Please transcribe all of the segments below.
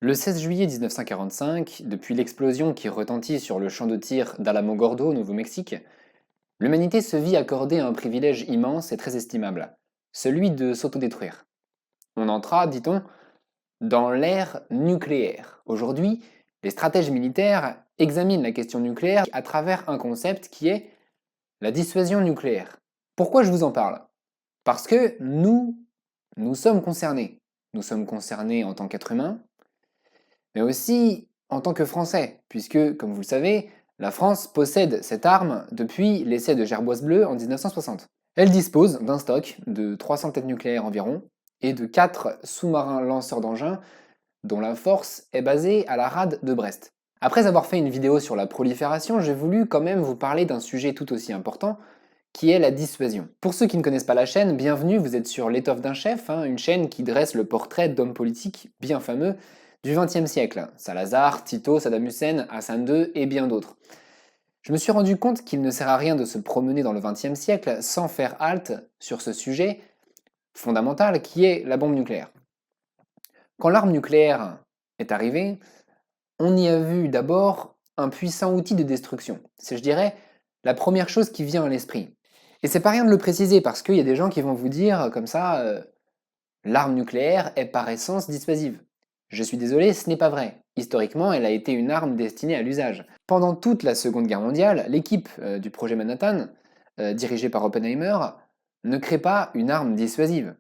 Le 16 juillet 1945, depuis l'explosion qui retentit sur le champ de tir d'Alamogordo au Nouveau-Mexique, l'humanité se vit accorder un privilège immense et très estimable, celui de s'autodétruire. On entra, dit-on, dans l'ère nucléaire. Aujourd'hui, les stratèges militaires examinent la question nucléaire à travers un concept qui est la dissuasion nucléaire. Pourquoi je vous en parle? Parce que nous sommes concernés. Nous sommes concernés en tant qu'êtres humains, mais aussi en tant que Français, puisque, comme vous le savez, la France possède cette arme depuis l'essai de Gerboise Bleue en 1960. Elle dispose d'un stock de 300 têtes nucléaires environ et de 4 sous-marins lanceurs d'engins dont la force est basée à la rade de Brest. Après avoir fait une vidéo sur la prolifération, j'ai voulu quand même vous parler d'un sujet tout aussi important, qui est la dissuasion. Pour ceux qui ne connaissent pas la chaîne, bienvenue, vous êtes sur L'étoffe d'un chef, une chaîne qui dresse le portrait d'hommes politiques bien fameux du XXe siècle. Salazar, Tito, Saddam Hussein, Hassan II et bien d'autres. Je me suis rendu compte qu'il ne sert à rien de se promener dans le XXe siècle sans faire halte sur ce sujet fondamental qui est la bombe nucléaire. Quand l'arme nucléaire est arrivée, on y a vu d'abord un puissant outil de destruction. C'est, je dirais, la première chose qui vient à l'esprit. Et c'est pas rien de le préciser parce qu'il y a des gens qui vont vous dire comme ça, l'arme nucléaire est par essence dissuasive. Je suis désolé, ce n'est pas vrai. Historiquement, elle a été une arme destinée à l'usage. Pendant toute la Seconde Guerre mondiale, l'équipe du projet Manhattan, dirigée par Oppenheimer, ne crée pas une arme dissuasive.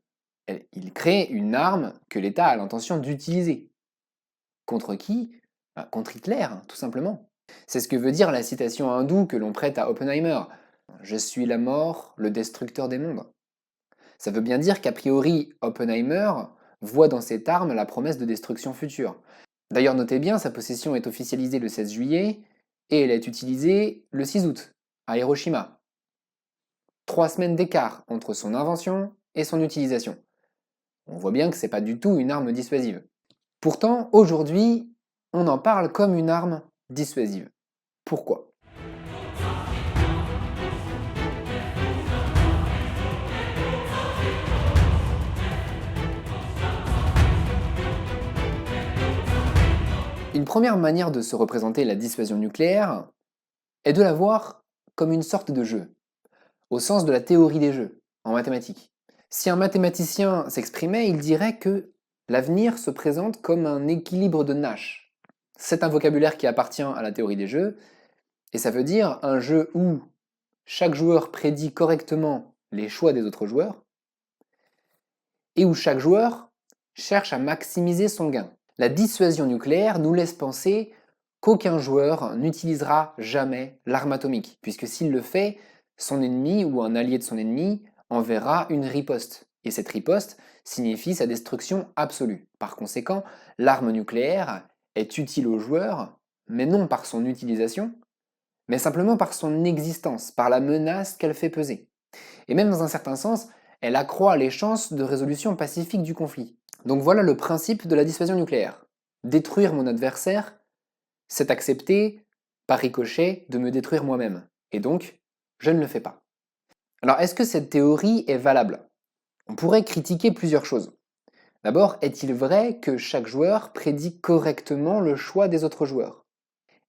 Il crée une arme que l'État a l'intention d'utiliser. Contre qui? Contre Hitler, tout simplement. C'est ce que veut dire la citation hindoue que l'on prête à Oppenheimer. Je suis la mort, le destructeur des mondes. Ça veut bien dire qu'a priori, Oppenheimer voit dans cette arme la promesse de destruction future. D'ailleurs, notez bien, sa possession est officialisée le 16 juillet et elle est utilisée le 6 août, à Hiroshima. 3 semaines d'écart entre son invention et son utilisation. On voit bien que c'est pas du tout une arme dissuasive. Pourtant, aujourd'hui, on en parle comme une arme dissuasive. Pourquoi? Une première manière de se représenter la dissuasion nucléaire est de la voir comme une sorte de jeu, au sens de la théorie des jeux, en mathématiques. Si un mathématicien s'exprimait, il dirait que l'avenir se présente comme un équilibre de Nash. C'est un vocabulaire qui appartient à la théorie des jeux, et ça veut dire un jeu où chaque joueur prédit correctement les choix des autres joueurs, et où chaque joueur cherche à maximiser son gain. La dissuasion nucléaire nous laisse penser qu'aucun joueur n'utilisera jamais l'arme atomique, puisque s'il le fait, son ennemi ou un allié de son ennemi enverra une riposte. Et cette riposte signifie sa destruction absolue. Par conséquent, l'arme nucléaire est utile au joueur, mais non par son utilisation, mais simplement par son existence, par la menace qu'elle fait peser. Et même dans un certain sens, elle accroît les chances de résolution pacifique du conflit. Donc voilà le principe de la dissuasion nucléaire. Détruire mon adversaire, c'est accepter, par ricochet, de me détruire moi-même. Et donc, je ne le fais pas. Alors, est-ce que cette théorie est valable? On pourrait critiquer plusieurs choses. D'abord, est-il vrai que chaque joueur prédit correctement le choix des autres joueurs?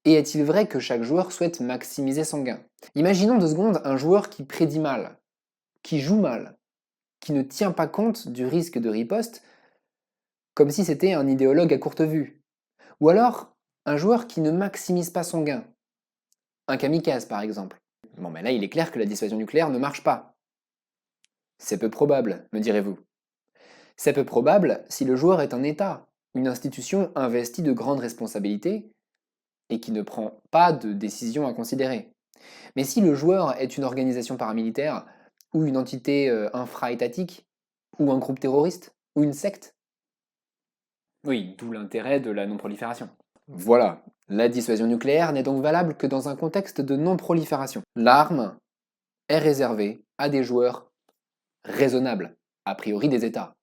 Et est-il vrai que chaque joueur souhaite maximiser son gain? Imaginons 2 secondes un joueur qui prédit mal, qui joue mal, qui ne tient pas compte du risque de riposte, comme si c'était un idéologue à courte vue. Ou alors, un joueur qui ne maximise pas son gain. Un kamikaze, par exemple. Bon, mais là, il est clair que la dissuasion nucléaire ne marche pas. C'est peu probable, me direz-vous. C'est peu probable si le joueur est un État, une institution investie de grandes responsabilités et qui ne prend pas de décision à considérer. Mais si le joueur est une organisation paramilitaire, ou une entité infra-étatique, ou un groupe terroriste, ou une secte, oui, d'où l'intérêt de la non-prolifération. Voilà, la dissuasion nucléaire n'est donc valable que dans un contexte de non-prolifération. L'arme est réservée à des joueurs raisonnables, a priori des États.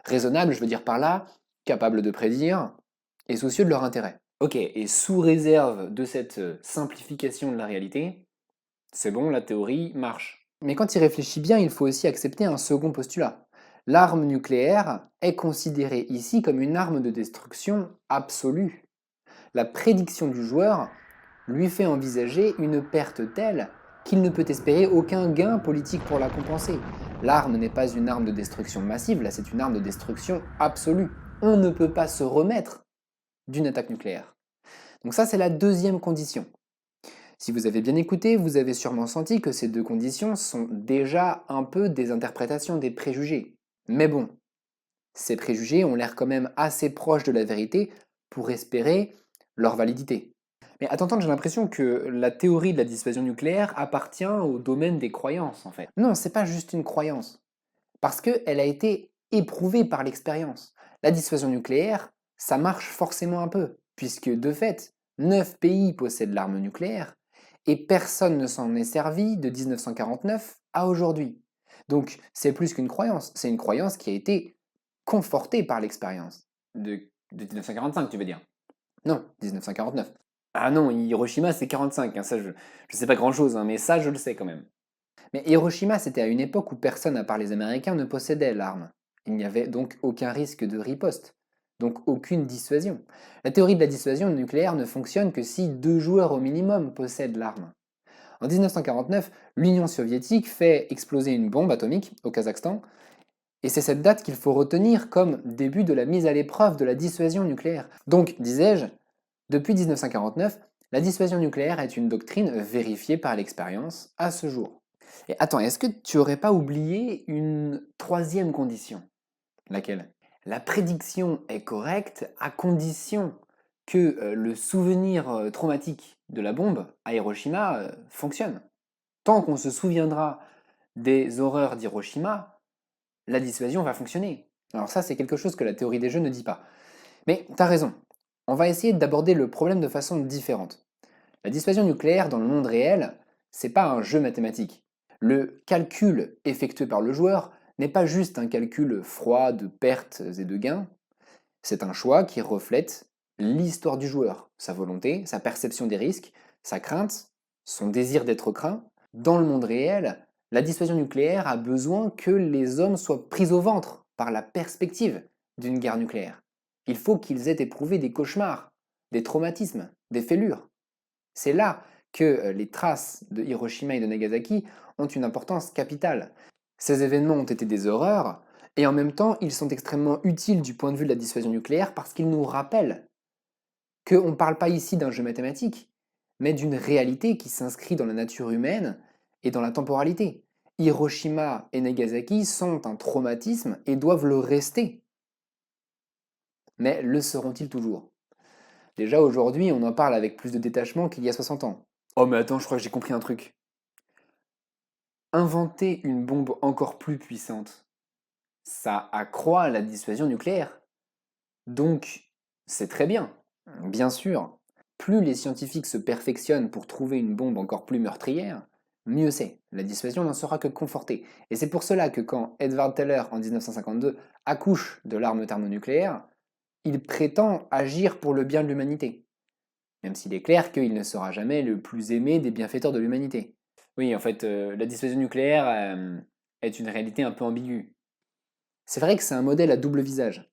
Raisonnables, je veux dire par là, capables de prédire et soucieux de leur intérêt. Ok, et sous réserve de cette simplification de la réalité, c'est bon, la théorie marche. Mais quand il réfléchit bien, il faut aussi accepter un second postulat. L'arme nucléaire est considérée ici comme une arme de destruction absolue. La prédiction du joueur lui fait envisager une perte telle qu'il ne peut espérer aucun gain politique pour la compenser. L'arme n'est pas une arme de destruction massive, là c'est une arme de destruction absolue. On ne peut pas se remettre d'une attaque nucléaire. Donc ça c'est la deuxième condition. Si vous avez bien écouté, vous avez sûrement senti que ces deux conditions sont déjà un peu des interprétations, des préjugés. Mais bon, ces préjugés ont l'air quand même assez proches de la vérité pour espérer leur validité. Mais à t'entendre, j'ai l'impression que la théorie de la dissuasion nucléaire appartient au domaine des croyances, en fait. Non, c'est pas juste une croyance, parce qu'elle a été éprouvée par l'expérience. La dissuasion nucléaire, ça marche forcément un peu, puisque de fait, 9 pays possèdent l'arme nucléaire, et personne ne s'en est servi de 1949 à aujourd'hui. Donc c'est plus qu'une croyance, c'est une croyance qui a été confortée par l'expérience. De 1945, tu veux dire? Non, 1949. Ah non, Hiroshima c'est 45, ça je sais pas grand-chose, mais ça je le sais quand même. Mais Hiroshima c'était à une époque où personne à part les Américains ne possédait l'arme. Il n'y avait donc aucun risque de riposte, donc aucune dissuasion. La théorie de la dissuasion nucléaire ne fonctionne que si 2 joueurs au minimum possèdent l'arme. En 1949, l'Union soviétique fait exploser une bombe atomique au Kazakhstan, et c'est cette date qu'il faut retenir comme début de la mise à l'épreuve de la dissuasion nucléaire. Donc, disais-je, depuis 1949, la dissuasion nucléaire est une doctrine vérifiée par l'expérience à ce jour. Et attends, est-ce que tu aurais pas oublié une troisième condition? Laquelle? La prédiction est correcte à condition que le souvenir traumatique de la bombe à Hiroshima fonctionne. Tant qu'on se souviendra des horreurs d'Hiroshima, la dissuasion va fonctionner. Alors ça, c'est quelque chose que la théorie des jeux ne dit pas. Mais t'as raison, on va essayer d'aborder le problème de façon différente. La dissuasion nucléaire dans le monde réel, c'est pas un jeu mathématique. Le calcul effectué par le joueur n'est pas juste un calcul froid de pertes et de gains, c'est un choix qui reflète l'histoire du joueur, sa volonté, sa perception des risques, sa crainte, son désir d'être craint. Dans le monde réel, la dissuasion nucléaire a besoin que les hommes soient pris au ventre par la perspective d'une guerre nucléaire. Il faut qu'ils aient éprouvé des cauchemars, des traumatismes, des fêlures. C'est là que les traces de Hiroshima et de Nagasaki ont une importance capitale. Ces événements ont été des horreurs, et en même temps, ils sont extrêmement utiles du point de vue de la dissuasion nucléaire parce qu'ils nous rappellent qu'on ne parle pas ici d'un jeu mathématique, mais d'une réalité qui s'inscrit dans la nature humaine et dans la temporalité. Hiroshima et Nagasaki sont un traumatisme et doivent le rester. Mais le seront-ils toujours? Déjà aujourd'hui, on en parle avec plus de détachement qu'il y a 60 ans. Oh mais attends, je crois que j'ai compris un truc. Inventer une bombe encore plus puissante, ça accroît la dissuasion nucléaire. Donc, c'est très bien, bien sûr. Plus les scientifiques se perfectionnent pour trouver une bombe encore plus meurtrière, mieux c'est. La dissuasion n'en sera que confortée. Et c'est pour cela que quand Edward Teller, en 1952, accouche de l'arme thermonucléaire, il prétend agir pour le bien de l'humanité. Même s'il est clair qu'il ne sera jamais le plus aimé des bienfaiteurs de l'humanité. Oui, en fait, la dissuasion nucléaire est une réalité un peu ambiguë. C'est vrai que c'est un modèle à double visage.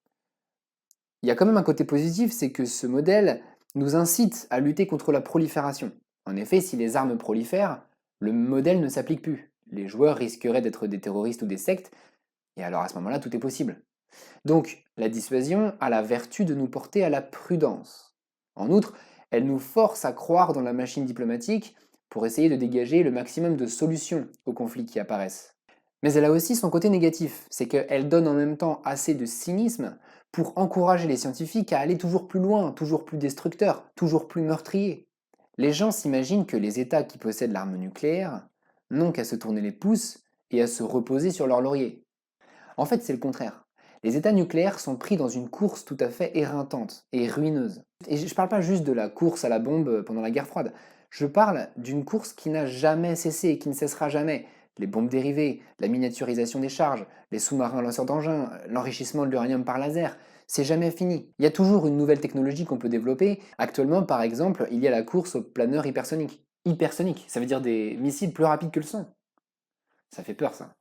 Il y a quand même un côté positif, c'est que ce modèle nous incite à lutter contre la prolifération. En effet, si les armes prolifèrent, le modèle ne s'applique plus. Les joueurs risqueraient d'être des terroristes ou des sectes, et alors à ce moment-là, tout est possible. Donc, la dissuasion a la vertu de nous porter à la prudence. En outre, elle nous force à croire dans la machine diplomatique pour essayer de dégager le maximum de solutions aux conflits qui apparaissent. Mais elle a aussi son côté négatif, c'est qu'elle donne en même temps assez de cynisme pour encourager les scientifiques à aller toujours plus loin, toujours plus destructeurs, toujours plus meurtriers. Les gens s'imaginent que les États qui possèdent l'arme nucléaire n'ont qu'à se tourner les pouces et à se reposer sur leur laurier. En fait, c'est le contraire. Les États nucléaires sont pris dans une course tout à fait éreintante et ruineuse. Et je ne parle pas juste de la course à la bombe pendant la guerre froide, je parle d'une course qui n'a jamais cessé et qui ne cessera jamais. Les bombes dérivées, la miniaturisation des charges, les sous-marins lanceurs d'engins, l'enrichissement de l'uranium par laser, c'est jamais fini. Il y a toujours une nouvelle technologie qu'on peut développer. Actuellement, par exemple, il y a la course aux planeurs hypersoniques. Hypersoniques, ça veut dire des missiles plus rapides que le son. Ça fait peur, ça.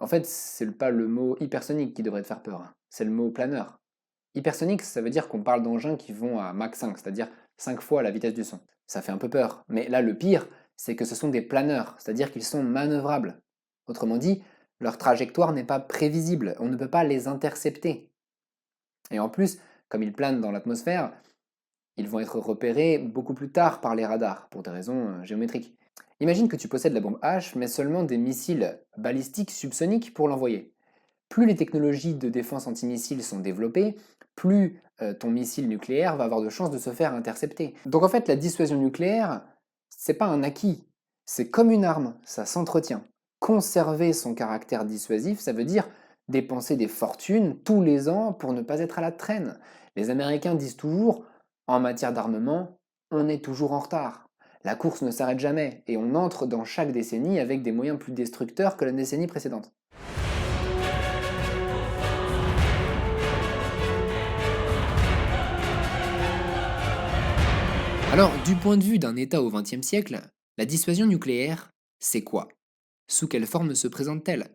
En fait, c'est pas le mot hypersonique qui devrait te faire peur, hein. C'est le mot planeur. Hypersonique, ça veut dire qu'on parle d'engins qui vont à Mach 5, c'est-à-dire 5 fois la vitesse du son. Ça fait un peu peur. Mais là, le pire, c'est que ce sont des planeurs, c'est-à-dire qu'ils sont manœuvrables. Autrement dit, leur trajectoire n'est pas prévisible, on ne peut pas les intercepter. Et en plus, comme ils planent dans l'atmosphère, ils vont être repérés beaucoup plus tard par les radars, pour des raisons géométriques. Imagine que tu possèdes la bombe H, mais seulement des missiles balistiques subsoniques pour l'envoyer. Plus les technologies de défense antimissiles sont développées, plus ton missile nucléaire va avoir de chances de se faire intercepter. Donc en fait, la dissuasion nucléaire, c'est pas un acquis, c'est comme une arme, ça s'entretient. Conserver son caractère dissuasif, ça veut dire dépenser des fortunes tous les ans pour ne pas être à la traîne. Les Américains disent toujours, en matière d'armement, on est toujours en retard. La course ne s'arrête jamais et on entre dans chaque décennie avec des moyens plus destructeurs que la décennie précédente. Alors, du point de vue d'un État au XXe siècle, la dissuasion nucléaire, c'est quoi? Sous quelle forme se présente-t-elle?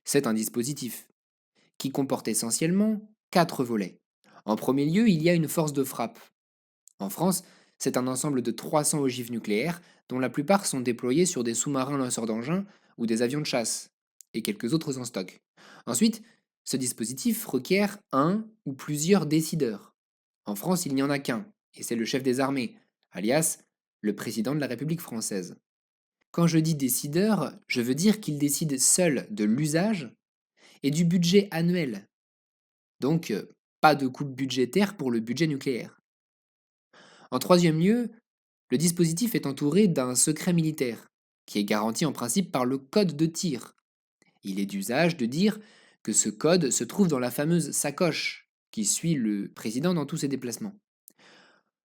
C'est un dispositif qui comporte essentiellement quatre volets. En premier lieu, il y a une force de frappe. En France, c'est un ensemble de 300 ogives nucléaires, dont la plupart sont déployés sur des sous-marins lanceurs d'engins ou des avions de chasse, et quelques autres en stock. Ensuite, ce dispositif requiert un ou plusieurs décideurs. En France, il n'y en a qu'un, et c'est le chef des armées, alias le président de la République française. Quand je dis décideur, je veux dire qu'il décide seul de l'usage et du budget annuel. Donc, pas de coupe budgétaire pour le budget nucléaire. En troisième lieu, le dispositif est entouré d'un secret militaire, qui est garanti en principe par le code de tir. Il est d'usage de dire que ce code se trouve dans la fameuse sacoche qui suit le président dans tous ses déplacements.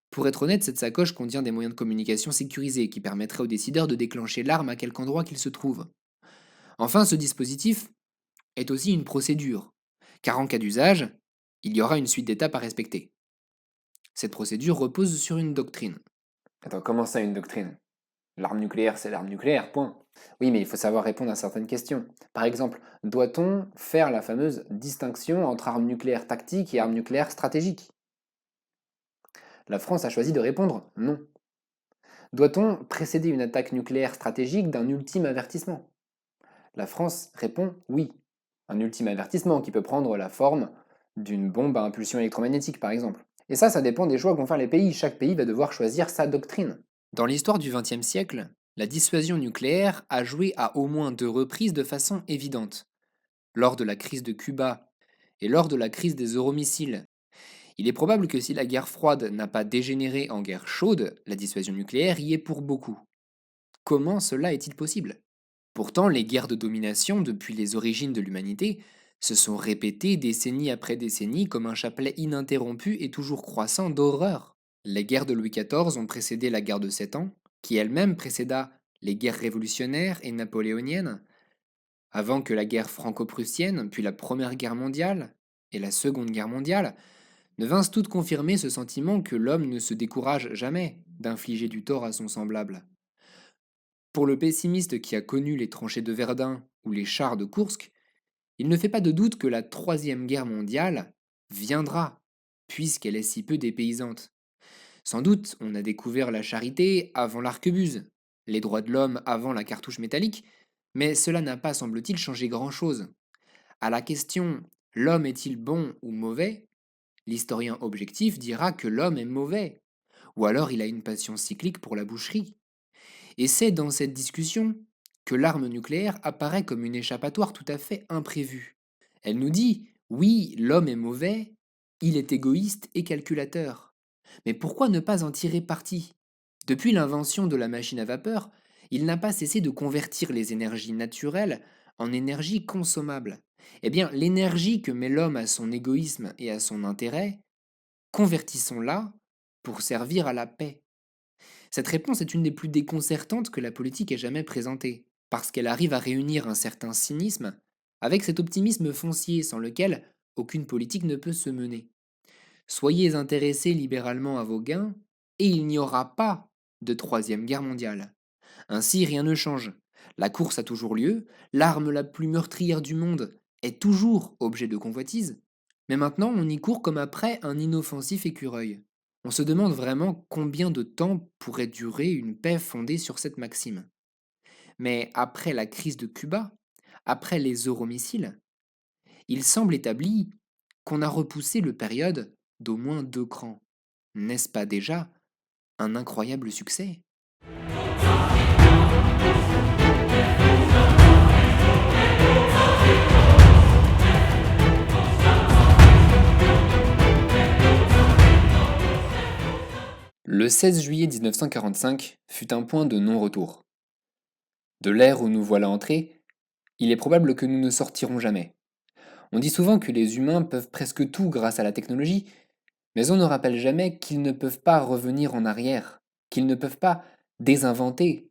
Pour être honnête, cette sacoche contient des moyens de communication sécurisés qui permettraient aux décideurs de déclencher l'arme à quelque endroit qu'il se trouve. Enfin, ce dispositif est aussi une procédure, car en cas d'usage, il y aura une suite d'étapes à respecter. Cette procédure repose sur une doctrine. Attends, comment ça une doctrine? L'arme nucléaire, c'est l'arme nucléaire, point. Oui, mais il faut savoir répondre à certaines questions. Par exemple, doit-on faire la fameuse distinction entre armes nucléaires tactiques et armes nucléaires stratégiques? La France a choisi de répondre non. Doit-on précéder une attaque nucléaire stratégique d'un ultime avertissement? La France répond oui. Un ultime avertissement qui peut prendre la forme d'une bombe à impulsion électromagnétique, par exemple. Et ça dépend des choix que vont faire les pays. Chaque pays va devoir choisir sa doctrine. Dans l'histoire du XXe siècle, la dissuasion nucléaire a joué à au moins deux reprises de façon évidente. Lors de la crise de Cuba et lors de la crise des euromissiles. Il est probable que si la guerre froide n'a pas dégénéré en guerre chaude, la dissuasion nucléaire y est pour beaucoup. Comment cela est-il possible? Pourtant, les guerres de domination depuis les origines de l'humanité se sont répétées décennie après décennie comme un chapelet ininterrompu et toujours croissant d'horreur. Les guerres de Louis XIV ont précédé la guerre de Sept Ans, qui elle-même précéda les guerres révolutionnaires et napoléoniennes, avant que la guerre franco-prussienne, puis la Première Guerre mondiale et la Seconde Guerre mondiale, ne vinssent toutes confirmer ce sentiment que l'homme ne se décourage jamais d'infliger du tort à son semblable. Pour le pessimiste qui a connu les tranchées de Verdun ou les chars de Kursk, il ne fait pas de doute que la Troisième Guerre mondiale viendra, puisqu'elle est si peu dépaysante. Sans doute, on a découvert la charité avant l'arquebuse, les droits de l'homme avant la cartouche métallique, mais cela n'a pas, semble-t-il, changé grand-chose. À la question l'homme est-il bon ou mauvais, l'historien objectif dira que l'homme est mauvais, ou alors il a une passion cyclique pour la boucherie. Et c'est dans cette discussion que l'arme nucléaire apparaît comme une échappatoire tout à fait imprévue. Elle nous dit, oui, l'homme est mauvais, il est égoïste et calculateur. Mais pourquoi ne pas en tirer parti? Depuis l'invention de la machine à vapeur, il n'a pas cessé de convertir les énergies naturelles en énergie consommable. Eh bien, l'énergie que met l'homme à son égoïsme et à son intérêt, convertissons-la pour servir à la paix. Cette réponse est une des plus déconcertantes que la politique ait jamais présentée, parce qu'elle arrive à réunir un certain cynisme avec cet optimisme foncier sans lequel aucune politique ne peut se mener. Soyez intéressés libéralement à vos gains, et il n'y aura pas de troisième guerre mondiale. Ainsi, rien ne change. La course a toujours lieu, l'arme la plus meurtrière du monde est toujours objet de convoitise, mais maintenant on y court comme après un inoffensif écureuil. On se demande vraiment combien de temps pourrait durer une paix fondée sur cette maxime. Mais après la crise de Cuba, après les euromissiles, il semble établi qu'on a repoussé le période d'au moins 2 crans. N'est-ce pas déjà un incroyable succès? Le 16 juillet 1945 fut un point de non-retour. De l'ère où nous voilà entrés, il est probable que nous ne sortirons jamais. On dit souvent que les humains peuvent presque tout grâce à la technologie, mais on ne rappelle jamais qu'ils ne peuvent pas revenir en arrière, qu'ils ne peuvent pas désinventer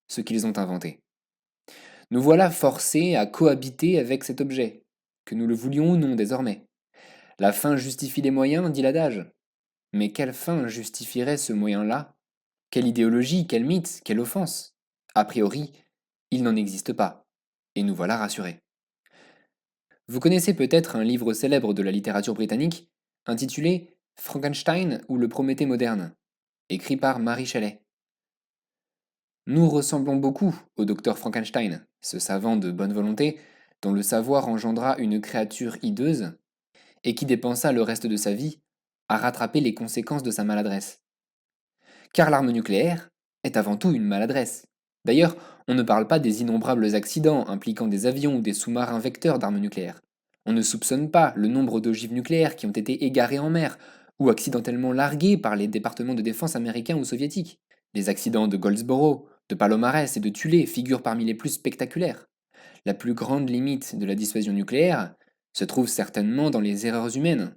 ce qu'ils ont inventé. Nous voilà forcés à cohabiter avec cet objet, que nous le voulions ou non désormais. La fin justifie les moyens, dit l'adage. Mais quelle fin justifierait ce moyen-là? Quelle idéologie, quel mythe, quelle offense? A priori, il n'en existe pas. Et nous voilà rassurés. Vous connaissez peut-être un livre célèbre de la littérature britannique, intitulé Frankenstein ou le Prométhée moderne, écrit par Mary Shelley. Nous ressemblons beaucoup au docteur Frankenstein, ce savant de bonne volonté, dont le savoir engendra une créature hideuse, et qui dépensa le reste de sa vie à rattraper les conséquences de sa maladresse. Car l'arme nucléaire est avant tout une maladresse. D'ailleurs, on ne parle pas des innombrables accidents impliquant des avions ou des sous-marins vecteurs d'armes nucléaires. On ne soupçonne pas le nombre d'ogives nucléaires qui ont été égarées en mer ou accidentellement larguées par les départements de défense américains ou soviétiques. Les accidents de Goldsboro, de Palomares et de Tulé figurent parmi les plus spectaculaires. La plus grande limite de la dissuasion nucléaire se trouve certainement dans les erreurs humaines,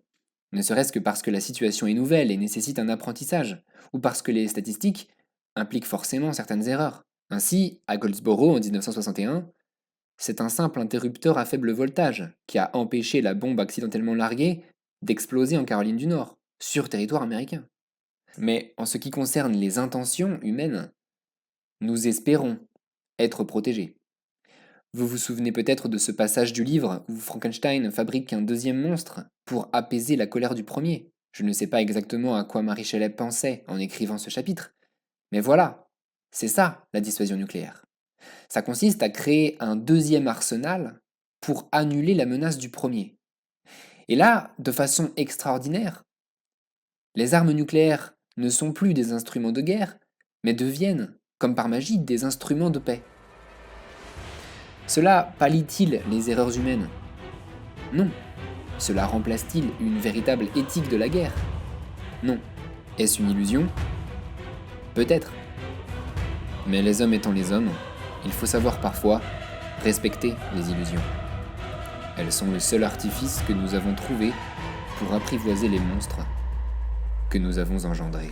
ne serait-ce que parce que la situation est nouvelle et nécessite un apprentissage, ou parce que les statistiques impliquent forcément certaines erreurs. Ainsi, à Goldsboro en 1961, c'est un simple interrupteur à faible voltage qui a empêché la bombe accidentellement larguée d'exploser en Caroline du Nord, sur territoire américain. Mais en ce qui concerne les intentions humaines, nous espérons être protégés. Vous vous souvenez peut-être de ce passage du livre où Frankenstein fabrique un deuxième monstre pour apaiser la colère du premier. Je ne sais pas exactement à quoi Mary Shelley pensait en écrivant ce chapitre, mais voilà, c'est ça la dissuasion nucléaire. Ça consiste à créer un deuxième arsenal pour annuler la menace du premier. Et là, de façon extraordinaire, les armes nucléaires ne sont plus des instruments de guerre, mais deviennent, comme par magie, des instruments de paix. Cela pallie-t-il les erreurs humaines? Non. Cela remplace-t-il une véritable éthique de la guerre? Non. Est-ce une illusion? Peut-être. Mais les hommes étant les hommes, il faut savoir parfois respecter les illusions. Elles sont le seul artifice que nous avons trouvé pour apprivoiser les monstres que nous avons engendrés.